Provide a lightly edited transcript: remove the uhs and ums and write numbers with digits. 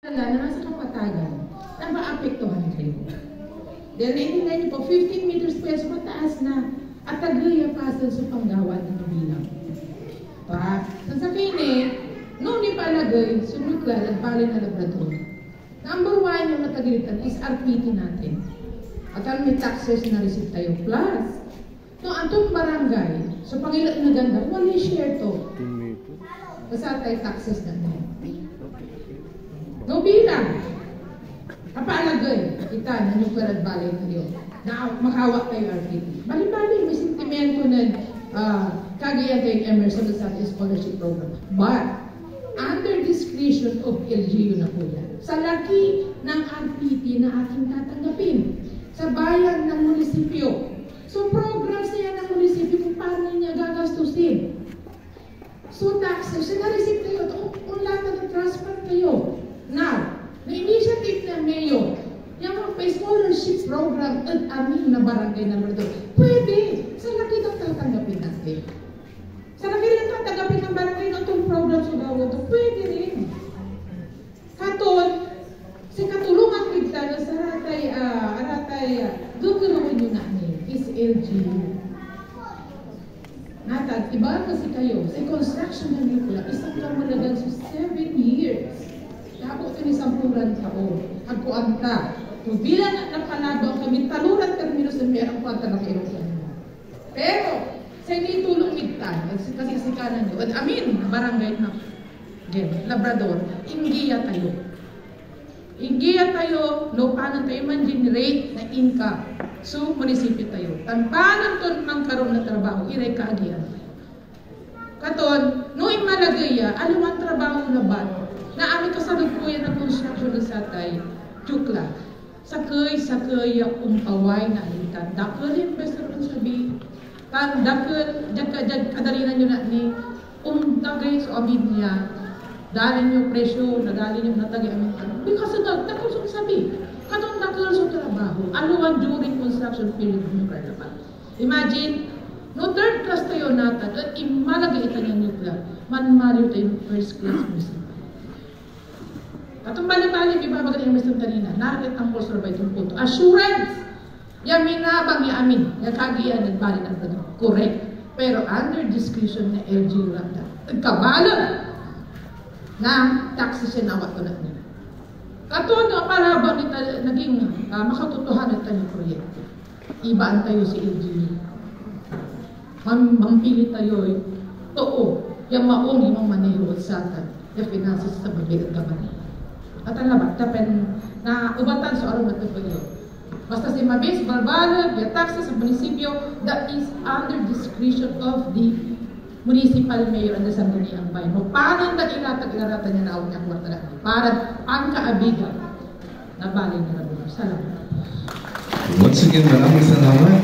na nasa kapatagan na maapektuhan kayo. Dahil naintindihan niyo po, 15 meters peso mataas na at tagaya pasan sa panggawa ng bilang. Pa, sa kini, noong ni palagay, sunod ka, nagbali na labrador. Number 1 yung matagilitan is RPT natin. At ang may taxes na receipt tayo. Plus, no, antong barangay, sa pangilat na ganda, wala share to. Basta tayo taxes natin. No bilang. Kapalagay, kita na yung paragbalay tayo. Na makawak tayo RPT. Bali-bali, may sentimento na kagaya tayo Emerson sa scholarship program. But, under discretion of LGU na po yan. Sa laki ng RPT na ating tatanggapin. Sa bayan ng munisipyo. So, programs na yan ng munisipyo kung paano niya gagastusin. So, taxes, na-receive kayo. Kung lahat na transfer kayo. Now, na initiative ng mayor, yung mga scholarship program at amin na barangay na Labrador, pwede. Sa laki ng tatanggapin natin. Sa laki ng tatanggapin ng barangay na itong program sa Labrador, pwede rin. Katon, sa katulungan kita na sa aratay, gagawin nyo namin is LGU. Natag, iba kasi kayo, sa construction ng Nukula, isang kamalagan sa 7 years. Ako ito ni sampuran taon. Agkuanta. Kung bilang napalabang kami, taluran terminus na mayroong kwanta na kayo. Pero, sa hindi tulong migtan, kasi sikanan nyo, at amin, barangay na Labrador, inggiya tayo. Inggiya tayo, lupanan tayo man-generate na income. So, munisipyo tayo. Tanpanan to ng karoon na trabaho, iray kaagian. Katon, noong malagaya, alam ang trabaho na ba? Na aming kasalukuyan ng construction na sa tayo, Chukla. Sakay umpaway na alitan. Dakal yung investor kung sabi. Dakal, kadalinan nyo na ni, tagay sa amin niya. Dalin yung presyo, nadalin yung natagay amin. Kasi dakal sa sabi. Katong dakal sa trabaho. Aluan during construction period ng Karlapan. Imagine, no third class tayo natin, at imalagay ito niya nuclear. Manmaliw tayo ng first class music. Atong bali-bali, ibabagat yung Mr. kanina, narit ang poster ba itong punto. Assurance! Yamin na bang yamin, nagkagiyan, nagbali ng taga. Correct. Pero under discretion na LGU lang na. Nagkabalan na taxes siya nawat ko na nila. Katuwa para ba nito naging makatutuhanan tayo proyekto. Ibaan tayo si LGU. Mampili tayo, too, yung maong yung maneho sa atin, yung finances sa babigat gabanin. At ang labat, tapen na ubatan sa araw na ito. Basta si Mabis, Barbalag, yung taxes sa munisipyo, that is under discretion of the municipal mayor and the Sangguniang Bayan. Paano na ilatag-ilaratan niya na ako niya kwarta na? Para pangkaabigan na bali na lang. Salamat. Once again, maraming salamat.